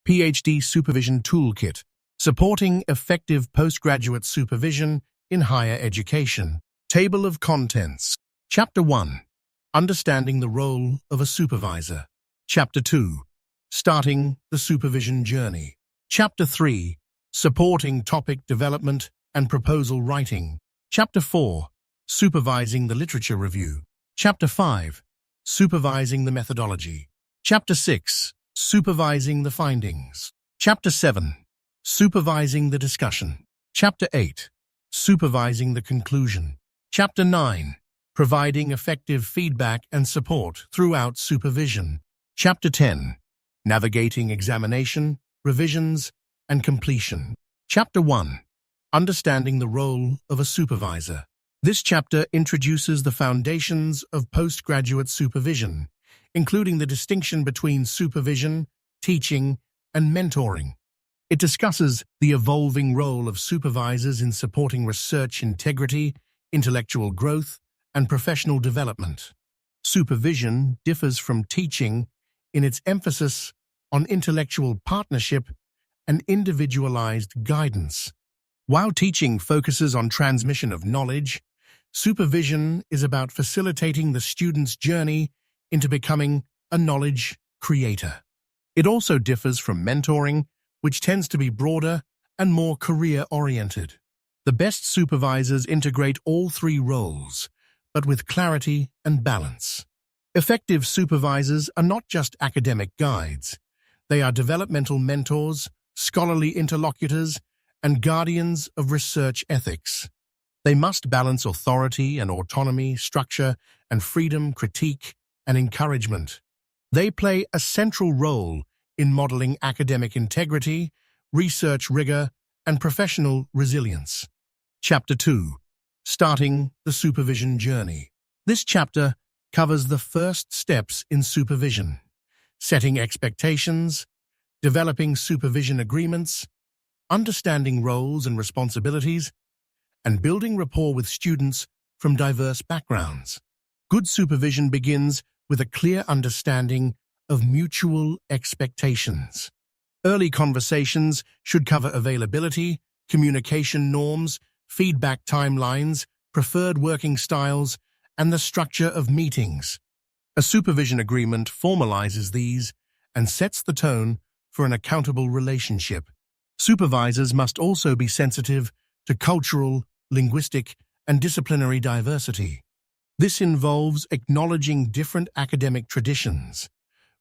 PhD Supervision Toolkit, supporting effective postgraduate supervision in higher education. Table of Contents. Chapter 1. Understanding the role of a supervisor. Chapter 2. Starting the supervision journey. Chapter 3. Supporting topic development and proposal writing. Chapter 4. Supervising the literature review. Chapter 5. Supervising the methodology. Chapter 6. Supervising the findings. Chapter 7. Supervising the discussion. Chapter 8. Supervising the conclusion. Chapter 9. Providing effective feedback and support throughout supervision. Chapter 10. Navigating examination, revisions, and completion. Chapter 1. Understanding the role of a supervisor. This chapter introduces the foundations of postgraduate supervision, including the distinction between supervision, teaching, and mentoring. It discusses the evolving role of supervisors in supporting research integrity, intellectual growth, and professional development. Supervision differs from teaching in its emphasis on intellectual partnership and individualized guidance. While teaching focuses on transmission of knowledge, supervision is about facilitating the student's journey into becoming a knowledge creator. It also differs from mentoring, which tends to be broader and more career-oriented. The best supervisors integrate all three roles, but with clarity and balance. Effective supervisors are not just academic guides. They are developmental mentors, scholarly interlocutors, and guardians of research ethics. They must balance authority and autonomy, structure and freedom, critique and encouragement. They play a central role in modeling academic integrity, research rigor, and professional resilience. Chapter 2. Starting the supervision journey. This chapter covers the first steps in supervision: setting expectations, developing supervision agreements, understanding roles and responsibilities, and building rapport with students from diverse backgrounds. Good supervision begins with a clear understanding of mutual expectations. Early conversations should cover availability, communication norms, feedback timelines, preferred working styles, and the structure of meetings. A supervision agreement formalizes these and sets the tone for an accountable relationship. Supervisors must also be sensitive to cultural, linguistic, and disciplinary diversity. This involves acknowledging different academic traditions,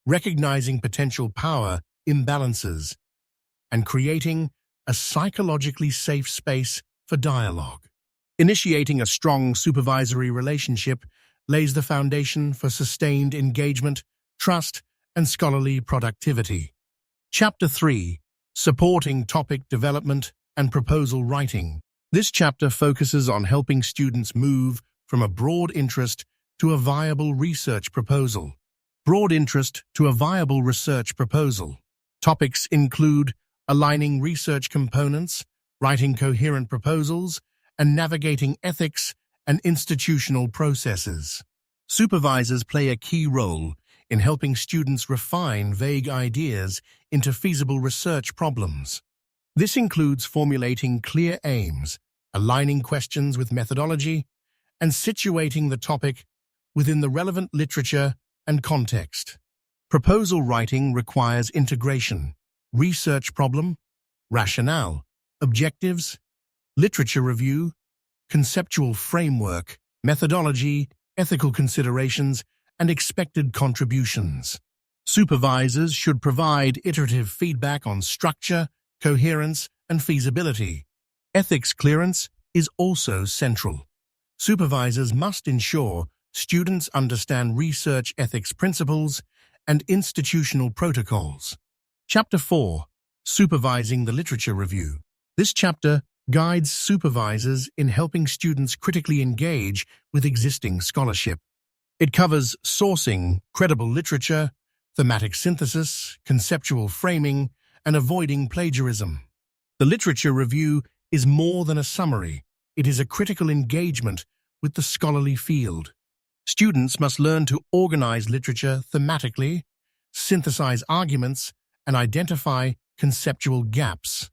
recognizing potential power imbalances, and creating a psychologically safe space for dialogue. Initiating a strong supervisory relationship lays the foundation for sustained engagement, trust, and scholarly productivity. Chapter 3. Supporting topic development and proposal writing. This chapter focuses on helping students move from a broad interest to a viable research proposal. Broad interest to a viable research proposal. Topics include aligning research components, writing coherent proposals, and navigating ethics and institutional processes. Supervisors play a key role in helping students refine vague ideas into feasible research problems. This includes formulating clear aims, aligning questions with methodology, and situating the topic within the relevant literature and context. Proposal writing requires integration, research problem, rationale, objectives, literature review, conceptual framework, methodology, ethical considerations, and expected contributions. Supervisors should provide iterative feedback on structure, coherence, and feasibility. Ethics clearance is also central. Supervisors must ensure students understand research ethics principles and institutional protocols. Chapter 4. Supervising the literature review. This chapter guides supervisors in helping students critically engage with existing scholarship. It covers sourcing credible literature, thematic synthesis, conceptual framing, and avoiding plagiarism. The literature review is more than a summary. It is a critical engagement with the scholarly field. Students must learn to organize literature thematically, synthesize arguments, and identify conceptual gaps.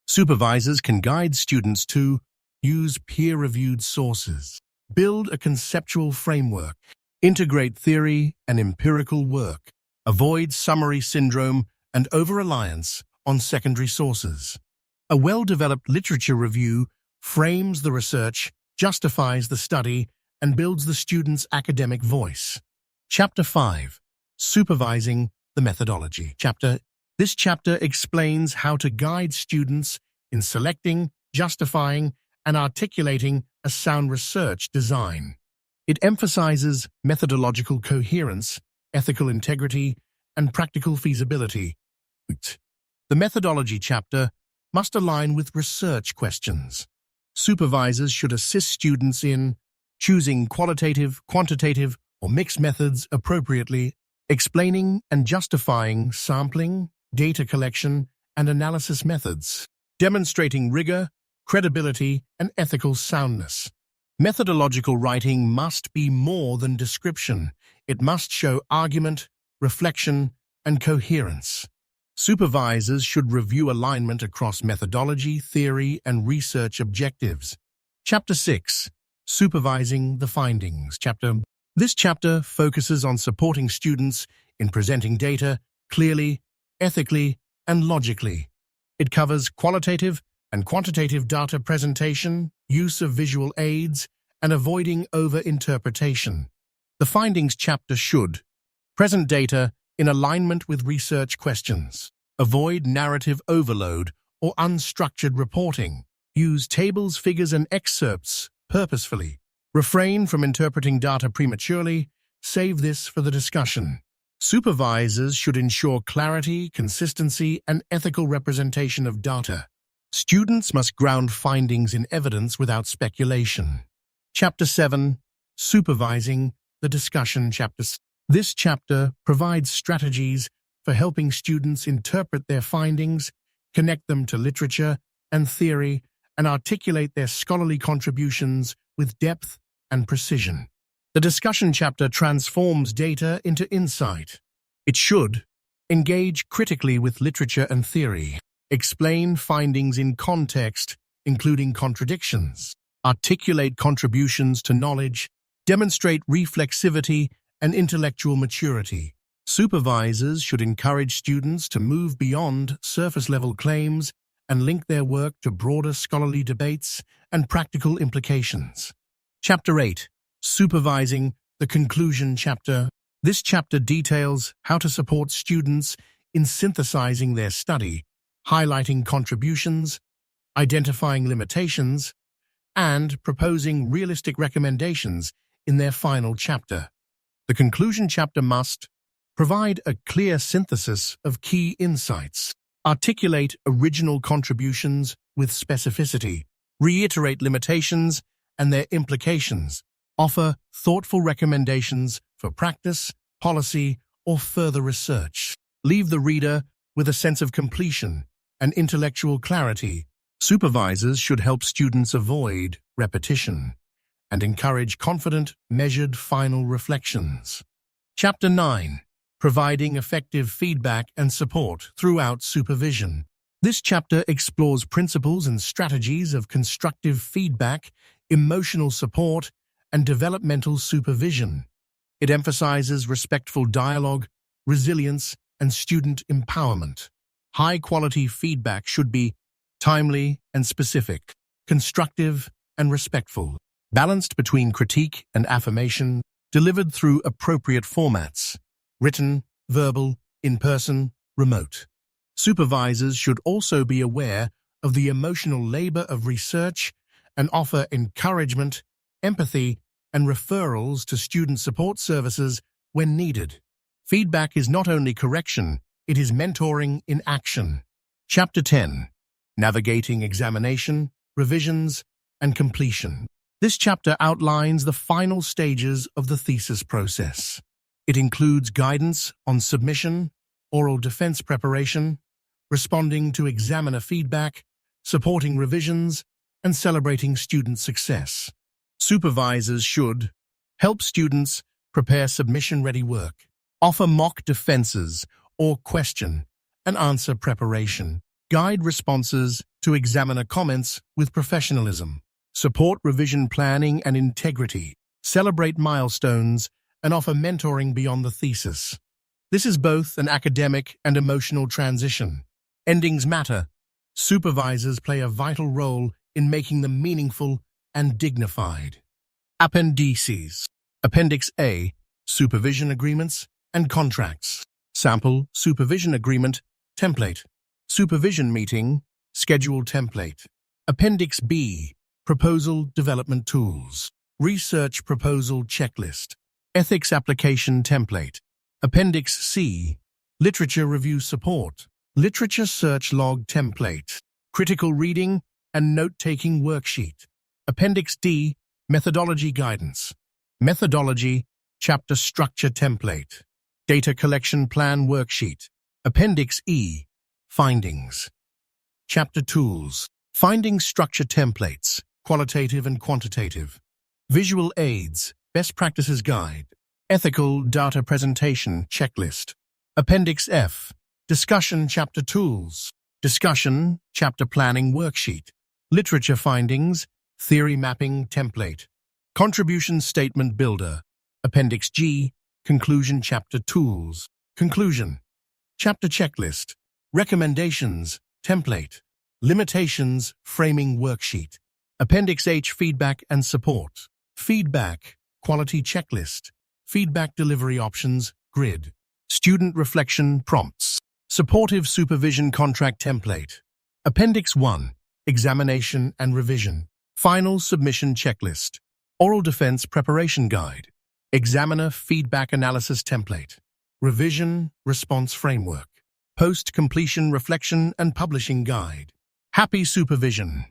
Supervisors can guide students to use peer-reviewed sources, build a conceptual framework, integrate theory and empirical work, avoid summary syndrome and over-reliance on secondary sources. A well-developed literature review frames the research, justifies the study, and builds the student's academic voice. Chapter 5. Supervising the Methodology. This chapter explains how to guide students in selecting, justifying, and articulating a sound research design. It emphasizes methodological coherence, ethical integrity, and practical feasibility. The methodology chapter must align with research questions. Supervisors should assist students in choosing qualitative, quantitative, or mixed methods appropriately, explaining and justifying sampling, data collection, and analysis methods, demonstrating rigor, credibility, and ethical soundness. Methodological writing must be more than description. It must show argument, reflection, and coherence. Supervisors should review alignment across methodology, theory, and research objectives. Chapter 6. Supervising the Findings. This chapter focuses on supporting students in presenting data clearly, ethically, and logically. It covers qualitative and quantitative data presentation, use of visual aids, and avoiding over-interpretation. The findings chapter should present data in alignment with research questions, avoid narrative overload or unstructured reporting, use tables, figures, and excerpts purposefully, refrain from interpreting data prematurely, save this for the discussion. Supervisors should ensure clarity, consistency, and ethical representation of data. Students must ground findings in evidence without speculation. Chapter 7. Supervising the Discussion. This chapter provides strategies for helping students interpret their findings, connect them to literature and theory, and articulate their scholarly contributions with depth and precision. The discussion chapter transforms data into insight. It should engage critically with literature and theory, explain findings in context, including contradictions, articulate contributions to knowledge, demonstrate reflexivity and intellectual maturity. Supervisors should encourage students to move beyond surface-level claims and link their work to broader scholarly debates and practical implications. Chapter 8. Supervising the Conclusion. This chapter details how to support students in synthesizing their study, highlighting contributions, identifying limitations, and proposing realistic recommendations in their final chapter. The conclusion chapter must provide a clear synthesis of key insights, articulate original contributions with specificity, reiterate limitations and their implications, offer thoughtful recommendations for practice, policy, or further research. Leave the reader with a sense of completion and intellectual clarity. Supervisors should help students avoid repetition and encourage confident, measured final reflections. Chapter 9. Providing effective feedback and support throughout supervision. This chapter explores principles and strategies of constructive feedback, emotional support, and developmental supervision. It emphasizes respectful dialogue, resilience, and student empowerment. High-quality feedback should be timely and specific, constructive and respectful, balanced between critique and affirmation, delivered through appropriate formats: written, verbal, in-person, remote. Supervisors should also be aware of the emotional labor of research and offer encouragement, empathy, and referrals to student support services when needed. Feedback is not only correction, it is mentoring in action. Chapter 10. Navigating examination, revisions, and completion. This chapter outlines the final stages of the thesis process. It includes guidance on submission, oral defense preparation, responding to examiner feedback, supporting revisions, and celebrating student success. Supervisors should help students prepare submission-ready work, offer mock defenses, or question and answer preparation. Guide responses to examiner comments with professionalism. Support revision planning and integrity. Celebrate milestones and offer mentoring beyond the thesis. This is both an academic and emotional transition. Endings matter. Supervisors play a vital role in making them meaningful and dignified. Appendices. Appendix A. Supervision agreements and contracts. Sample supervision agreement template. Supervision meeting schedule template. Appendix B. Proposal development tools. Research proposal checklist. Ethics application template. Appendix C. Literature review support. Literature search log template. Critical reading and note-taking worksheet. Appendix D. Methodology guidance. Methodology chapter structure template. Data collection plan worksheet. Appendix E. Findings. Chapter tools. Findings structure templates, qualitative and quantitative. Visual aids, best practices guide. Ethical data presentation checklist. Appendix F. Discussion chapter tools. Discussion chapter planning worksheet. Literature findings, theory mapping template. Contribution statement builder. Appendix G. Conclusion chapter tools. Conclusion. Chapter checklist. Recommendations template. Limitations framing worksheet. Appendix H. Feedback and support. Feedback quality checklist. Feedback delivery options grid. Student reflection prompts. Supportive supervision contract template. Appendix 1. Examination and revision. Final submission checklist. Oral defense preparation guide. Examiner feedback analysis template. Revision response framework. Post-completion reflection and publishing guide. Happy supervision.